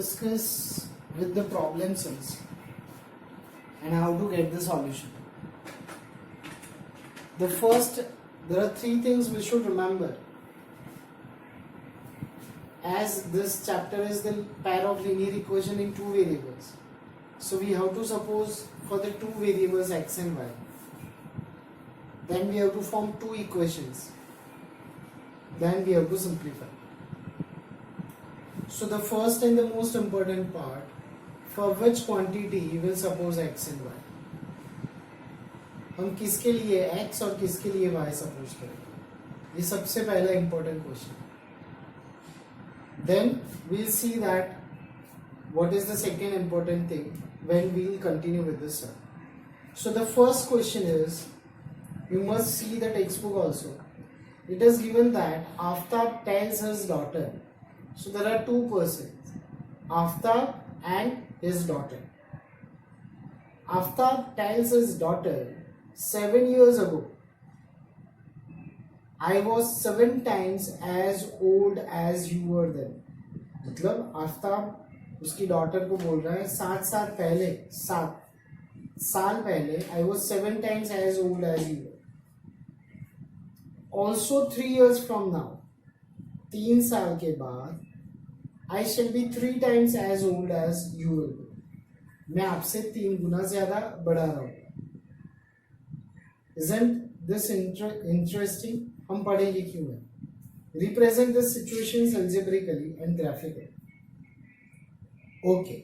discuss with the problem sums and how to get the solution. The first, there are three things we should remember. As this chapter is the pair of linear equation in two variables, so we have to suppose for the two variables x and y. Then we have to form two equations. Then we have to simplify. So the first and the most important part, for which quantity we will suppose x and y. हम किसके लिए x और किसके लिए y suppose करेंगे, ये सबसे पहला important question. Then we'll see that what is the second important thing when we'll continue with this sum. So the first question is, you must see the textbook also. It is given that Aftab tells his daughter. So there are two persons, Aftab and his daughter. Aftab tells his daughter, 7 years ago, I was 7 times as old as you were then. मतलब आफ्ताब उसकी daughter को बोल रहा है 7 साल पहले I was 7 times as old as you were. Also 3 years from now, 3 साल के बाद I shall be 3 times as old as you will be. मैं आपसे 3 गुना ज्यादा बड़ा रहूंगा. Isn't this interesting? हम पढ़ेंगे क्यों है. Represent the situations algebraically and graphically. Okay.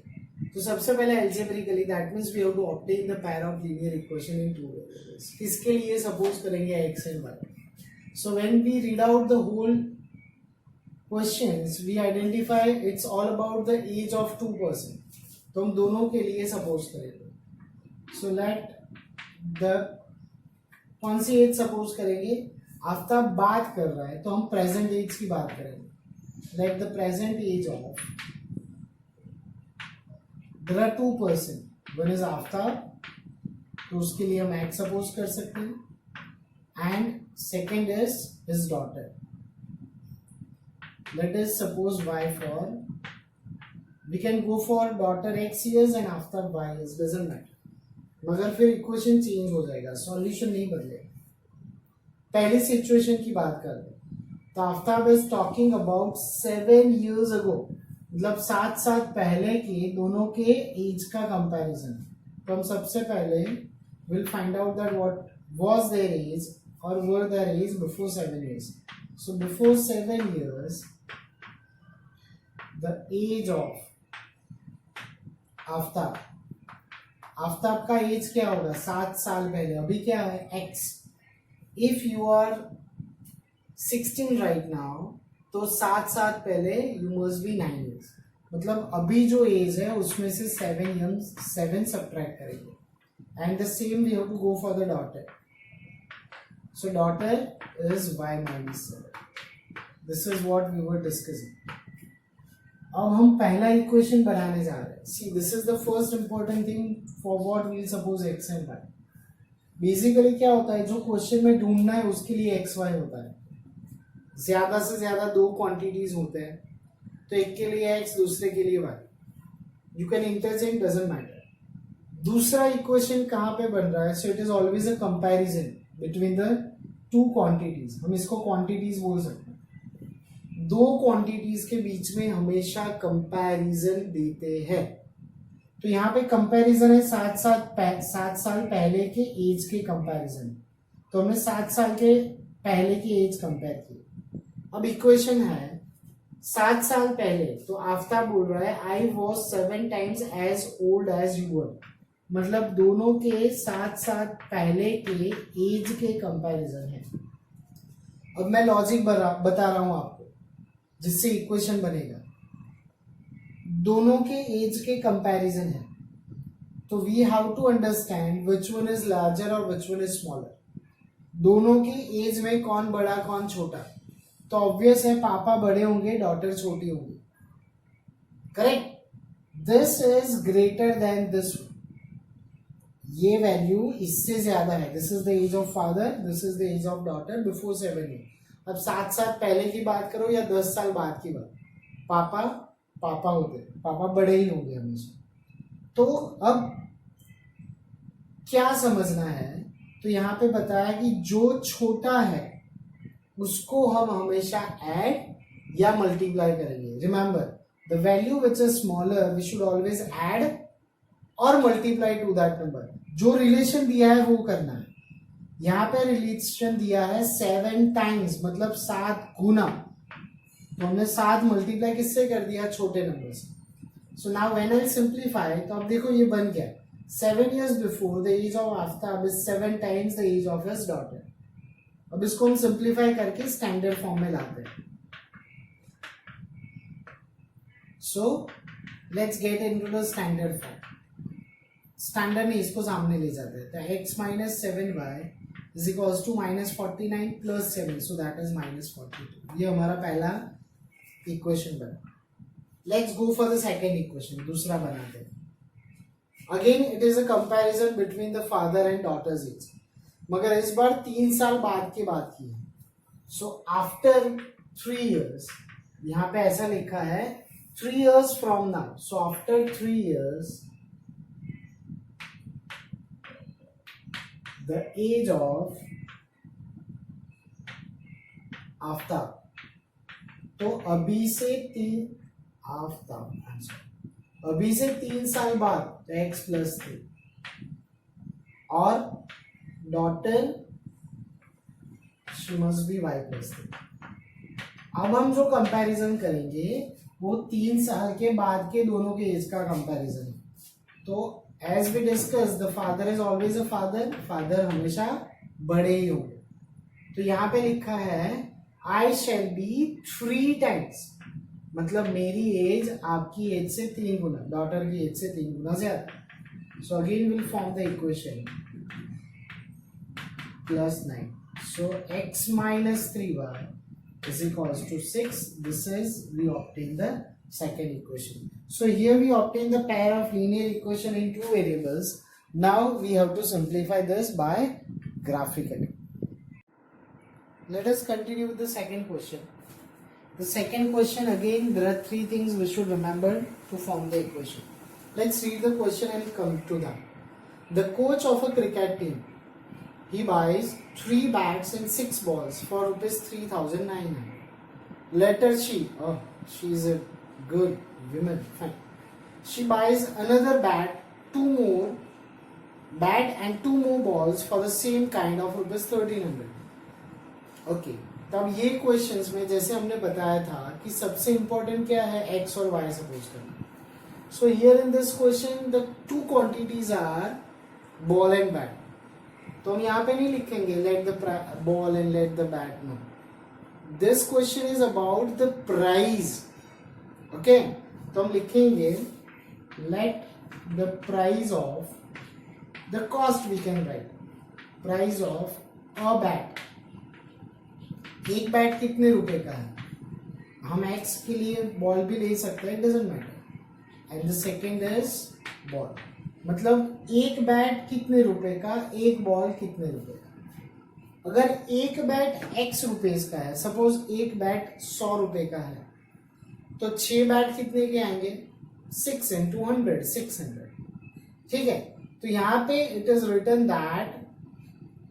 तो सबसे पहले algebraically, that means we have to obtain the pair of linear equation in two variables. किसके लिए suppose करेंगे x and y. So when we read out the whole questions, we identify it's all about the age of two persons. तो हम दोनों के लिए suppose करेंगे. So let the कौन सी एज सपोज करेंगे. आफ्ताब बात कर रहा है तो हम प्रेजेंट एज की बात करेंगे. Let the present age of, there are two person, one is Aftab, तो उसके लिए हम एक्स सपोज कर सकते हैं, and second is his daughter. Let us suppose y for, we can go for daughter x years and Aftab y years, doesn't matter. मगर फिर equation change हो जाएगा, सॉल्यूशन नहीं बदलेगा. पहली सिचुएशन की बात कर रहे तो Aftab is talking about 7 years ago, मतलब 7 साल पहले के दोनों के एज का कंपैरिजन. तो हम सबसे पहले will find out that what was their age और where their age before 7 years. So before 7 years the age of Aftab, Aftab का एज क्या होगा 7 साल पहले. अभी क्या है x. If you are 16 right now, तो 7 साल पहले यू मस्ट बी 9 years. मतलब अभी जो एज है उसमें से 7 सब्ट्रैक्ट करेंगे. And the same we have to go for the daughter. So daughter is y minus 7. This is what we were discussing. अब हम पहला इक्वेशन बनाने जा रहे हैं. See this is the first important thing for what we will suppose x and y. Basically क्या होता है, जो क्वेश्चन में ढूंढना है उसके लिए एक्स वाई होता है. ज्यादा से ज्यादा 2 क्वांटिटीज होते हैं, तो एक के लिए एक्स, दूसरे के लिए y. You can interchange, doesn't matter. दूसरा इक्वेशन कहाँ पे बन रहा है, so it is always a comparison between the 2 quantities. हम इसको क्वांटिटीज बोल सकते हैं. 2 क्वांटिटीज के बीच में हमेशा कंपैरिजन देते हैं. तो यहाँ पे कंपैरिजन है 7 साल पहले के एज के कंपैरिजन. तो हमने 7 साल के पहले की एज कंपेयर की. अब इक्वेशन है 7 साल पहले, तो आफ्ताब बोल रहा है I was 7 times as old as you were. मतलब दोनों के 7 साल पहले के एज के कंपैरिजन है. अब मैं लॉजिक बता रहा हूं आपको जिससे इक्वेशन बनेगा. दोनों के एज के कंपैरिजन है, तो we have to understand which one is larger और विच वन इज स्मॉलर. दोनों के एज में कौन बड़ा कौन छोटा. तो ऑब्वियस है पापा बड़े होंगे, डॉटर छोटी होगी. Correct. This is greater than this. ये वैल्यू इससे ज्यादा है. This is the age of father, this is the age of daughter before 7 years. अब 7 साल पहले की बात करो या 10 साल बाद की बात, पापा पापा होते हैं, पापा बड़े ही होंगे हमेशा। तो अब क्या समझना है, तो यहाँ पे बताया कि जो छोटा है उसको हम हमेशा ऐड या मल्टीप्लाई करेंगे। Remember the value which is smaller we should always add और मल्टीप्लाई टू दैट नंबर। जो रिलेशन दिया है वो करना है। यहाँ पे रिलेशन दिया है 7 टाइम्स, मतलब 7 गुना, तो हमने 7 मल्टीप्लाई किससे कर दिया, छोटे नंबर से। So now when I simplify, तो अब देखो ये बन गया 7 years before the age of Aftab is 7 times the age of his daughter. अब इसको हम सिंप्लीफाई करके स्टैंडर्ड फॉर्म में लाते हैं। So let's get into the standard form. Standard नहीं, इसको सामने ले जाते हैं। तो x minus 7y is equals to -49 plus 7, so that is -42। ये हमारा पहला इक्वेशन बना। Let's go for the second equation, दूसरा बनाते हैं। Again it is a comparison between the father and daughter's age, मगर इस बार 3 साल बाद की बात की है। सो आफ्टर 3 years, यहाँ पे ऐसा लिखा है 3 years from now. So after 3 years the age of Aftab, तो अभी से 3 साल बाद तो x प्लस 3, और daughter she must be y plus 3। अब हम जो कंपैरिजन करेंगे वो 3 साल के बाद के दोनों के एज का कंपैरिजन है। तो as we discuss the father is always a father, father हमेशा बड़े ही होंगे। तो यहाँ पे लिखा है आई शैल बी 3 टाइम्स, मतलब मेरी एज आपकी एज से 3 गुना, डॉटर की एज से 3 गुना ज्यादा। So again will form the equation +9. So x minus 3y is equals to 6. This is we obtain the second equation. So here we obtain the pair of linear equation in 2 variables. Now we have to simplify this by graphically. Let us continue with the second question. The second question, again there are 3 things we should remember to form the equation. Let's read the question and come to that. The coach of a cricket team, he buys 3 bats and 6 balls for ₹3,900. Later she is a good woman, fine. She buys another bat, 2 more bat and 2 more balls for the same kind of ₹1,300. Okay, तब ये questions में जैसे हमने बताया था कि सबसे important क्या है, x और y सपोज करना। So here in this question the 2 quantities are ball and bat. तो हम यहाँ पे नहीं लिखेंगे let the ball and let the bat, no, this question is about the price. Okay, तो हम लिखेंगे let the price of the cost, we can write price of a bat. एक बैट कितने रुपए का है, हम एक्स के लिए बॉल भी ले सकते हैं, doesn't matter. And the second is ball, मतलब एक बैट कितने रुपए का, एक बॉल कितने रुपए का। अगर एक बैट x रुपीज का है, सपोज एक बैट 100 रुपए का है, तो 6 बैट कितने के आएंगे, 6 into 100, 600। ठीक है, तो यहाँ पे it is written that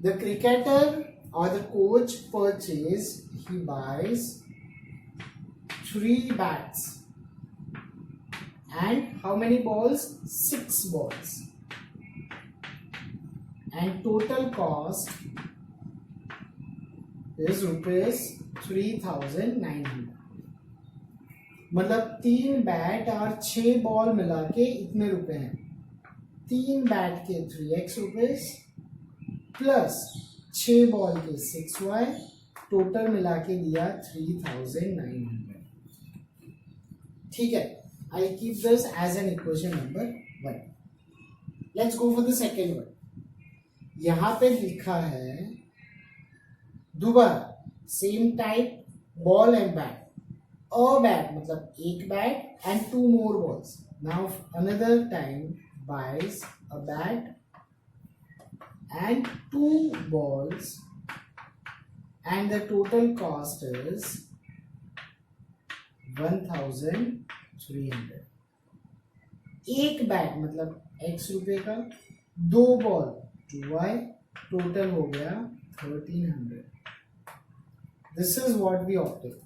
the cricketer or the coach purchase, he buys 3 bats and how many balls, 6 balls, and total cost is ₹3,900। मतलब 3 बैट और 6 बॉल मिला के इतने रुपए हैं। 3 बैट के 3x रुपीज प्लस 6 बॉल के 6y, टोटल मिला के दिया 3,900। ठीक है, I keep this as an equation number 1। Let's go for the second one. यहां पे लिखा है दोबारा same type ball and bat, a bat मतलब एक bat and 2 more balls. Now another time buys a bat and 2 balls and the total cost is 1,300। 300. एक bat मतलब x रुपए का, 2 बॉल 2y, टोटल हो गया 1300. This is what we obtained.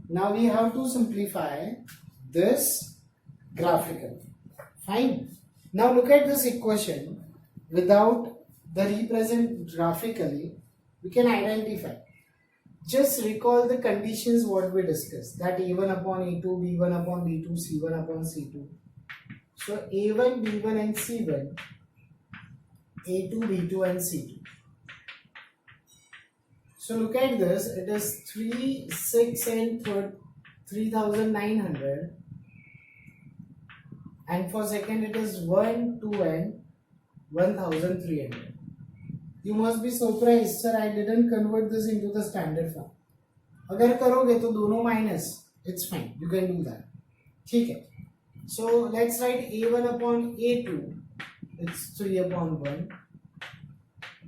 Now we have to simplify this graphically. Fine. Now look at this equation. Without the represent graphically, we can identify. Just recall the conditions what we discussed, that A1 upon A2, B1 upon B2, C1 upon C2. So A1, B1 and C1, A2, B2 and C2. So look at this, it is 3, 6 and 3900, and for second it is 1, 2 and 1300. You must be surprised, sir, I didn't convert this into the standard form. अगर करोगे तो दोनों minus, it's fine, you can do that. ठीक है. So let's write A1 upon A2, it's 3 upon 1.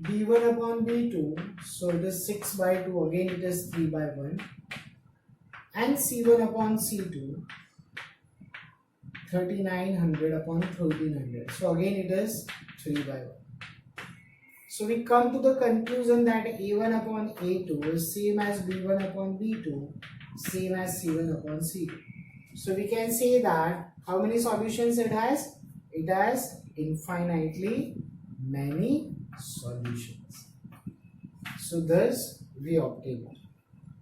B1 upon B2, so it is 6 by 2, again it is 3 by 1. And C1 upon C2, 3900 upon 1300. So again it is 3 by 1. So we come to the conclusion that A1 upon A2 is same as B1 upon B2, same as C1 upon C2. So we can say that how many solutions it has? It has infinitely many solutions. So thus we obtain it.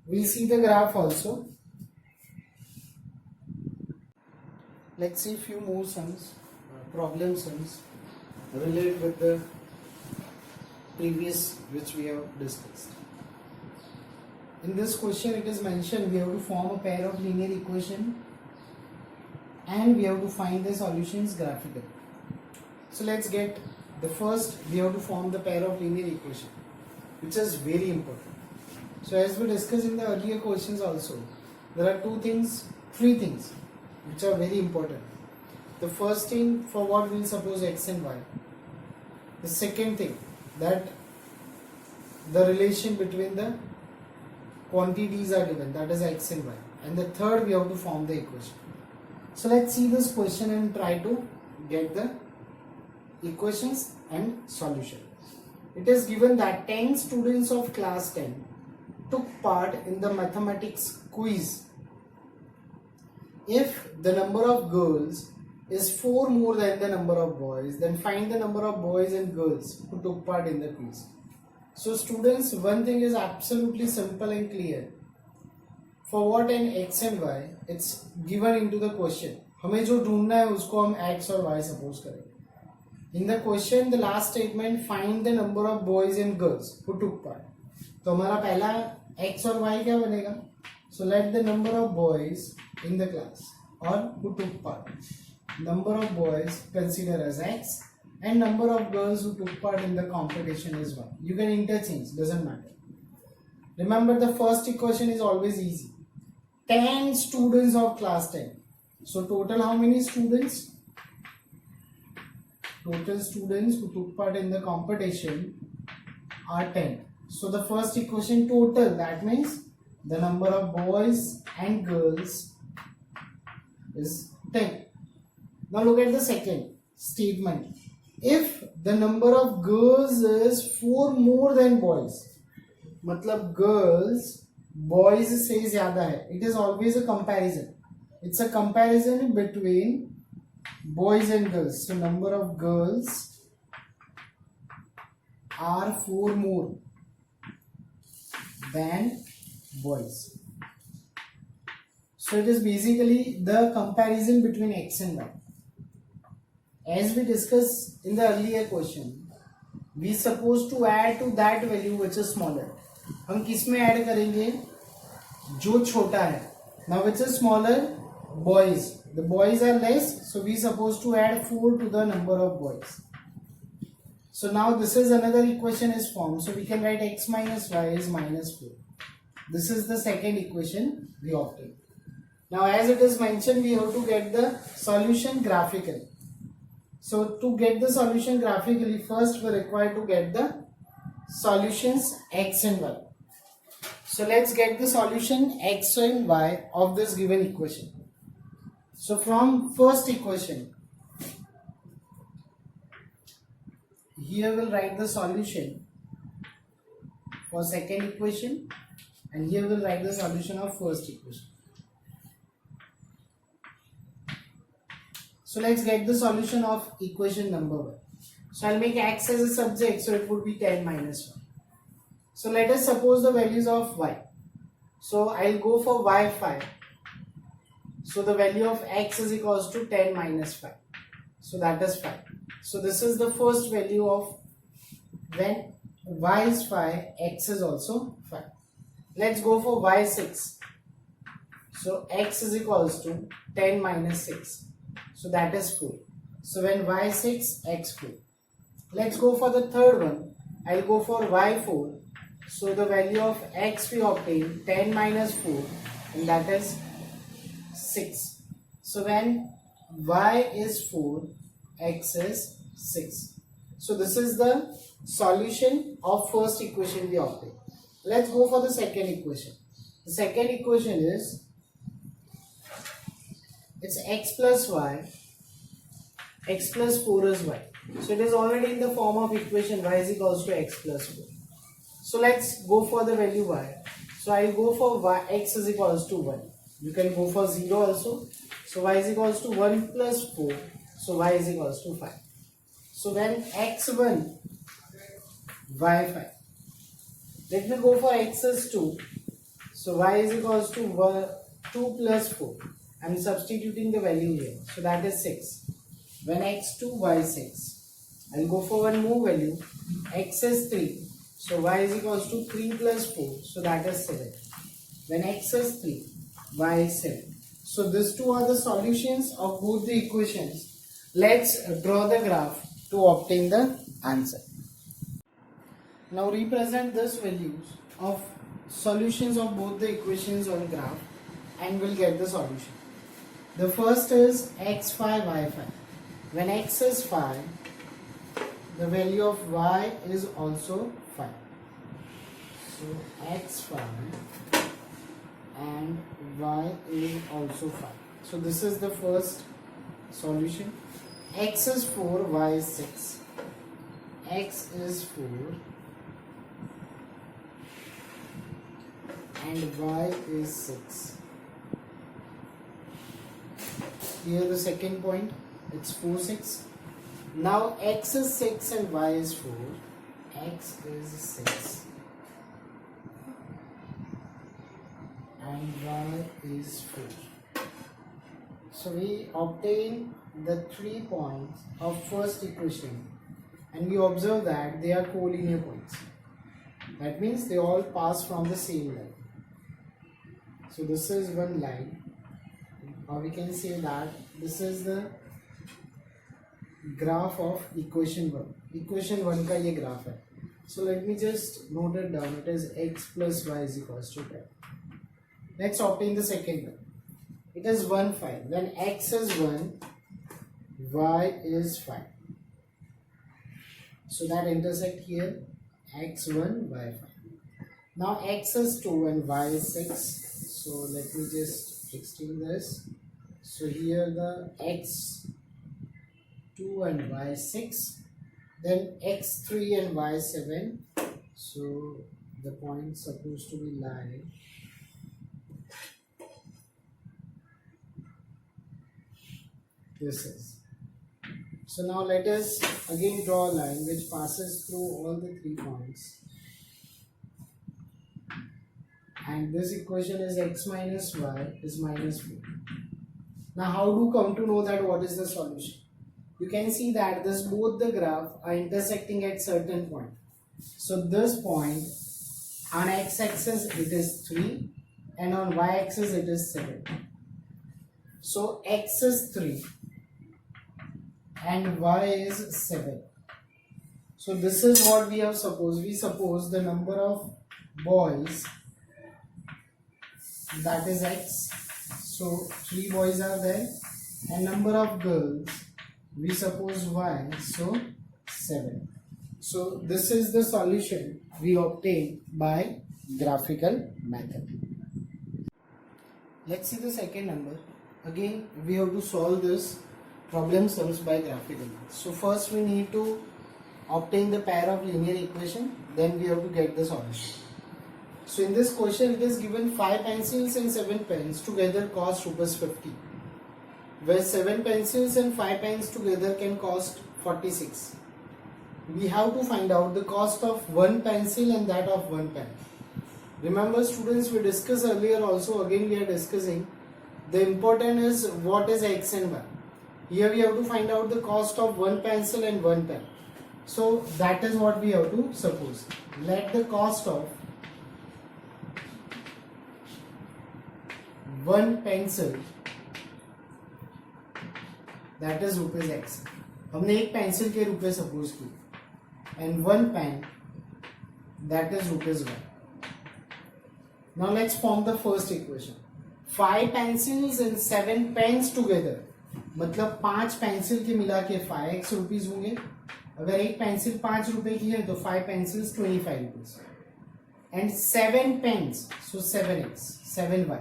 We'll see the graph also. Let's see few more sums, problem sums related with the previous which we have discussed. In this question it is mentioned we have to form a pair of linear equation and we have to find the solutions graphically. So let's get the first, we have to form the pair of linear equation, which is very important. So as we discussed in the earlier questions also, there are three things which are very important. The first thing, for what we will suppose x and y. The second thing, that the relation between the quantities are given, that is x and y. And the third, we have to form the equation. So let's see this question and try to get the equations and solution. It is given that 10 students of class 10 took part in the mathematics quiz. If the number of girls is 4 more than the number of boys, then find the number of boys and girls who took part in the quiz. So students, one thing is absolutely simple and clear. For what an x and y, it's given into the question. हमें जो ढूंढना है उसको हम x और y suppose करेंगे. In the question, the last statement, find the number of boys and girls who took part. तो हमारा पहला x और y क्या बनेगा? So let the number of boys in the class or who took part. Number of boys consider as x and number of girls who took part in the competition is 1. You can interchange, doesn't matter. Remember, the first equation is always easy. 10 students of class 10. So total how many students? Total students who took part in the competition are 10. So the first equation total, that means the number of boys and girls is 10. Now look at the second statement. If the number of girls is 4 more than boys, मतलब girls boys से ज़्यादा है, it is always a comparison. It's a comparison between boys and girls. So number of girls are 4 more than boys. So it is basically the comparison between x and y. As we discussed in the earlier question, we supposed to add to that value which is smaller. हम किस में add करेंगे? जो छोटा है. Now which is smaller? Boys. The boys are less, so we supposed to add 4 to the number of boys. So now this is another equation is formed. So we can write x minus y is minus 4. This is the second equation we obtained. Now as it is mentioned, we have to get the solution graphically. So to get the solution graphically, first we require to get the solutions x and y. So let's get the solution x and y of this given equation. So from first equation, here we'll write the solution for second equation, and here we'll write the solution of first equation. So let's get the solution of equation number 1. So I'll make x as a subject, so it would be 10 minus 1. So let us suppose the values of y. So I'll go for y5. So the value of x is equals to 10 minus 5. So that is 5. So this is the first value of when y is 5, x is also 5. Let's go for y6. So x is equals to 10 minus 6. So that is 4. So when y6, x 4. Let's go for the third one. I'll go for y4. So the value of x we obtain 10 minus 4, and that is 6. So when y is 4, x is 6. So this is the solution of first equation we obtain. Let's go for the second equation. The second equation is, it's x plus y, x plus 4 is y. So it is already in the form of equation y is equals to x plus 4. So let's go for the value y. So I will go for y, x is equals to 1. You can go for 0 also. So y is equals to 1 plus 4. So y is equals to 5. So when x1, y5. Let me go for x is 2. So y is equals to 2 plus 4. I am substituting the value here. So that is 6. When x2, y6. I will go for one more value. X is 3. So y is equals to 3 plus 4. So that is 7. When x is 3, y is 7. So these two are the solutions of both the equations. Let's draw the graph to obtain the answer. Now represent these values of solutions of both the equations on graph and we'll get the solution. The first is x5, y5. When x is 5, the value of y is also 5. So x5 and y is also 5. So this is the first solution. X is 4, y is 6. X is 4 and y is 6. Here the second point, it's 4, 6. Now x is 6 and y is 4. X is 6 and y is 4. So we obtain the 3 points of first equation and we observe that they are collinear points. That means they all pass from the same line. So this is one line, or we can say that this is the graph of equation 1. Equation 1 का ये graph है. So let me just note it down. It is x plus y is equals to 10. Let's obtain the second one. It is 1, 5. When x is 1, y is 5. So that intersect here, x1, y5. Now x is 2 and y is 6. So let me just extend this. So here the x2 and y 6. Then x3 and y 7. So the point supposed to be lie. This is. So now let us again draw a line which passes through all the 3 points. And this equation is x minus y is minus 4. Now how do you come to know that what is the solution? You can see that this both the graph are intersecting at certain point. So this point on x-axis it is 3 and on y-axis it is 7. So x is 3 and y is 7. So this is what we have supposed. We suppose the number of boys, that is x. So 3 boys are there, and number of girls, we suppose y. So 7. So this is the solution we obtain by graphical method. Let's see the second number. Again, we have to solve this problem sums by graphically. So first we need to obtain the pair of linear equation, then we have to get the solution. So in this question it is given 5 pencils and 7 pens together cost rupees 50, where 7 pencils and 5 pens together can cost 46. We have to find out the cost of one pencil and that of one pen. Remember students, we discussed earlier also, again we are discussing, the important is what is x and y. Here we have to find out the cost of one pencil and one pen. So that is what we have to suppose. Let the cost of one pencil, that is rupees x, हमने एक pencil के रुपए suppose की, and one pen, that is rupees y. Now let's form the first equation. 5 pencils and 7 pens together, मतलब 5 pencil के मिला के 5x rupees होंगे. अगर एक पेंसिल 5 रुपए की है तो 5 pencils 25 rupees, and 7 pens, so 7x 7y,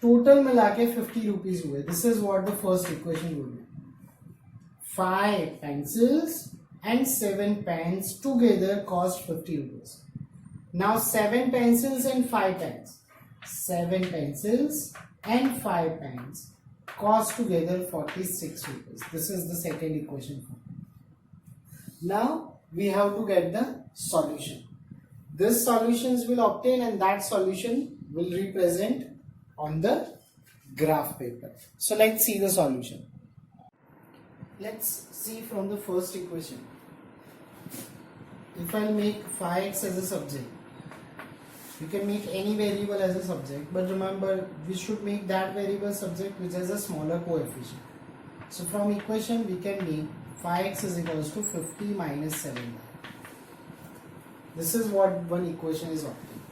total मिला के 50 रुपीज हुए. This is what the first equation would be. 5 pencils and 7 pens together cost 50 rupees. Now 7 pencils and 5 pens. 7 pencils and 5 pens cost together 46 rupees. This is the second equation. Now we have to get the solution. This solutions will obtain and that solution will represent on the graph paper. So let's see the solution. Let's see from the first equation. If I'll make 5x as a subject, you can make any variable as a subject, but remember we should make that variable subject which has a smaller coefficient. So from equation we can make 5x is equals to 50 minus 7. This is what one equation is obtained.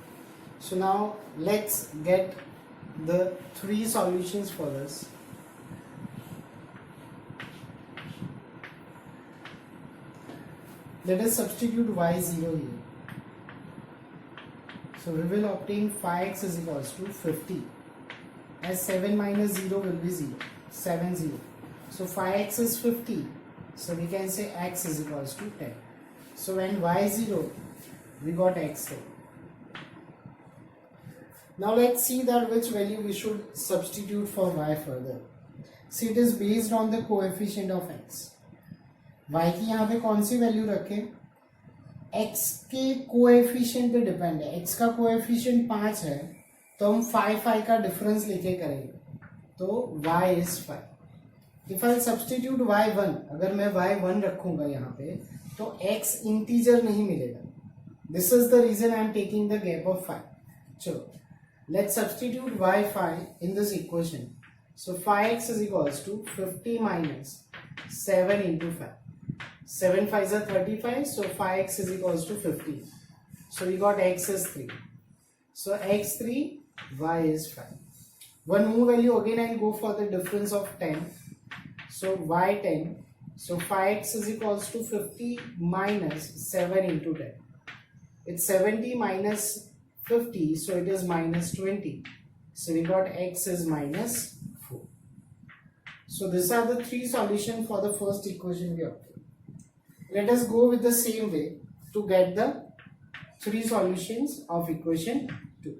So now let's get the 3 solutions for this. Let us substitute y0 here. So we will obtain 5x is equals to 50, as 7 minus 0 will be 0, 7 0. So 5x is 50, so we can say x is equals to 10. So when y0, we got x 10. Now let's see that which value we should substitute for y further. See, it is based on the coefficient of x. y की यहाँ पे कौन सी value रखें? x के coefficient पे depend है. x का coefficient 5 है तो हम 5 का डिफरेंस लेके करेंगे, तो y is 5. If I substitute y1, अगर मैं y1 रखूंगा यहाँ पे तो x इंटीजर नहीं मिलेगा. This is the reason I am taking the gap of 5. चलो let's substitute y5 in this equation. So 5x is equals to 50 minus 7 into 5. 7 5s are 35, so 5x is equals to 50. So we got x is 3. So x 3, y is 5. One more value again, I'll go for the difference of 10. So y 10. So 5x is equals to 50 minus 7 into 10. It's 70 minus 50, so it is minus 20. So we got x is minus 4. So these are the 3 solutions for the first equation we obtained. Let us go with the same way to get the 3 solutions of equation 2.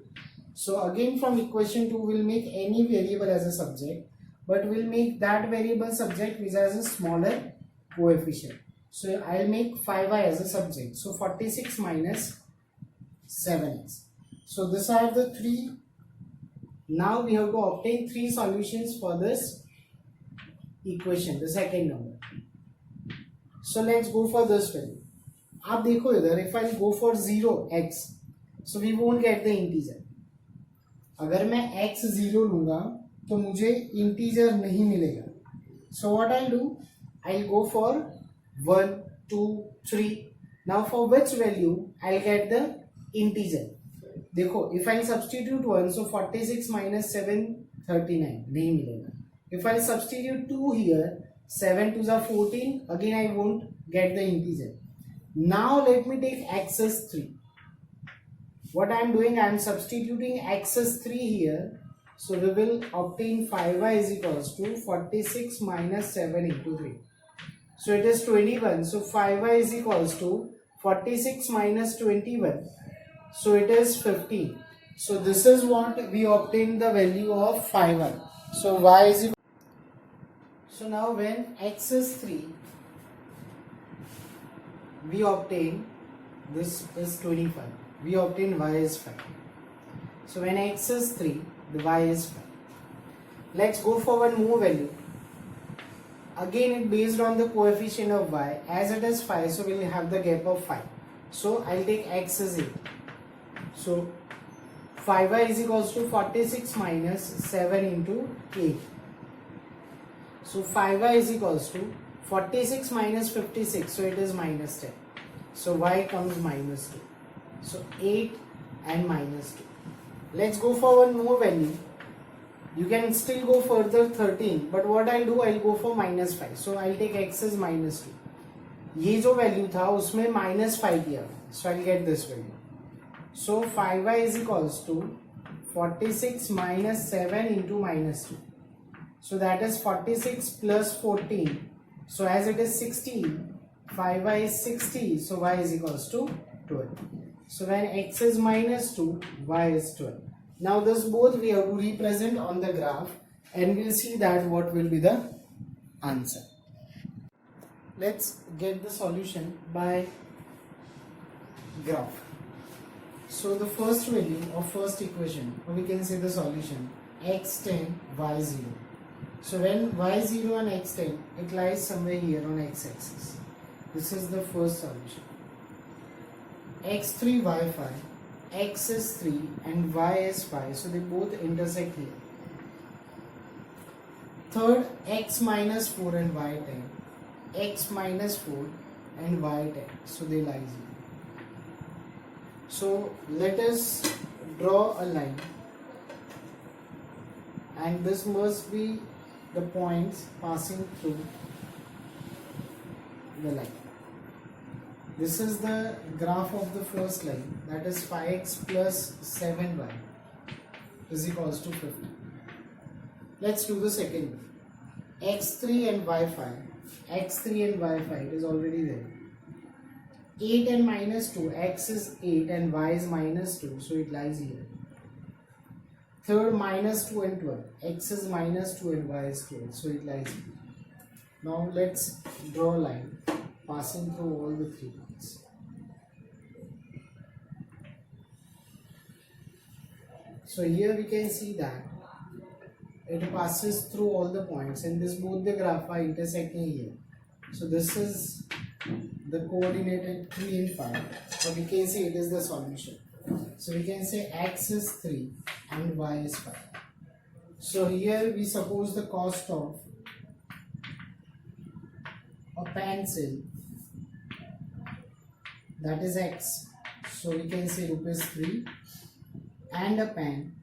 So again from equation 2 we'll make any variable as a subject, but we'll make that variable subject which has a smaller coefficient. So I'll make 5y as a subject. So 46 minus 7x. So these are the 3. Now we have to obtain 3 solutions for this equation, the second number. So let's go for this value. आप देखो इधर, if I go for 0x, so we won't get the integer. अगर मैं x 0 लूँगा तो मुझे integer नहीं मिलेगा. So what I'll do? I'll go for 1, 2, 3. Now for which value I'll get the integer? देखो, if I substitute 1, so 46 minus 7, 39 नहीं मिलेगा. If I substitute 2 here, 7 2s are 14, again I won't get the integer. Now let me take x as 3. What I am doing, I am substituting x as 3 here. So we will obtain 5y is equals to 46 minus 7 into 3. So it is 21. So 5y is equals to 46 minus 21. So it is 15. So this is what we obtain the value of 5y. So y is equal. So now when x is 3, we obtain this is 25. We obtain y is 5. So when x is 3, the y is 5. Let's go for one more value. Again, it based on the coefficient of y. As it is 5, so we'll have the gap of 5. So I'll take x as 8. So 5y is equals to 46 minus 7 into 8. So 5y is equals to 46 minus 56. So it is minus 10. So y comes minus 2. So 8 and minus 2. Let's go for one more value. You can still go further 13, but what I'll do, I'll go for minus 5. So I'll take x as minus 2. ये जो value था उसमें minus 5 किया, so I'll get this value. So 5y is equals to 46 minus 7 into minus 2. So that is 46 plus 14. So as it is 16, 5y is 60. So y is equals to 12. So when x is minus 2, y is 12. Now this both we have to represent on the graph and we'll see that what will be the answer. Let's get the solution by graph. So the first value of first equation, or we can say the solution, x10, y0. So when y0 and x10, it lies somewhere here on x-axis. This is the first solution. x3, y5, x is 3 and y is 5, so they both intersect here. Third, x minus 4 and y10, x minus 4 and y10, so they lie here. So let us draw a line, and this must be the points passing through the line. This is the graph of the first line, that is 5x plus 7y is equals to 50. Let's do the second one. x3 and y5, x3 and y5, it is already there. 8 and minus 2, x is 8 and y is minus 2, so it lies here. Third, minus 2 and 12, x is minus 2 and y is 12, so it lies here. Now let's draw a line passing through all the 3 points. So here we can see that it passes through all the points, and this both the graph are intersecting here. So this is the coordinated 3 and 5, or we can say it is the solution. So we can say x is 3 and y is 5. So here we suppose the cost of a pencil, that is x, so we can say rupees 3, and a pen,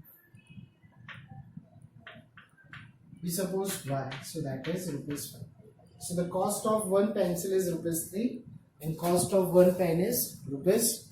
we suppose y, so that is rupees 5. So the cost of one pencil is rupees 3 and cost of one pen is rupees